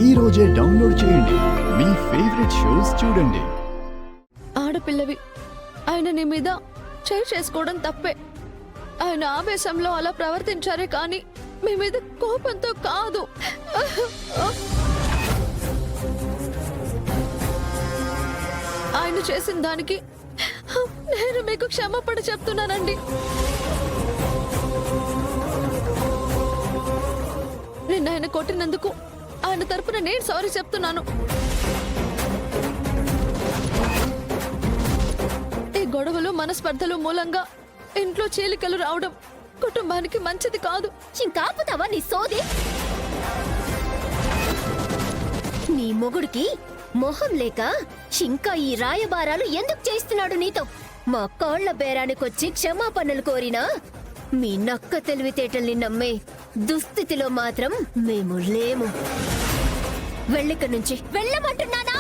ఈ రోజే డౌన్లోడ్ చేయండి. మీ ఫేవరెట్ షోస్ చూడండి. ఆడపిల్లవి ఆయన నీ మీద చేసుకోవడం తప్పే. ఆయన ఆవేశంలో అలా ప్రవర్తించారే కానీ మీ మీద కోపంతో కాదు. ఆయన చేసిన దానికి నేను మీకు క్షమాపణ చెప్తున్నానండి. నిన్న ఆయన కొట్టినందుకు ఆయన తరపున నేను సారీ చెప్తున్నాను. ఈ గొడవలు మనస్పర్ధలు మూలంగా ఇంట్లో చీలికలు రావడం కుటుంబానికి మంచిది కాదు. ఇంకాపుతావా నీ సోది? నీ మొగుడికి మొహం లేక ఇంకా ఈ రాయబారాలు ఎందుకు చేస్తున్నాడు నీతో? మా కాళ్ల బేరానికొచ్చి క్షమాపణలు కోరినా మీ నక్క తెలివితేటల్ని నమ్మే దుస్థితిలో మాత్రం మేము లేము. వెళ్ళిక నుంచి వెళ్ళమంటున్నానా?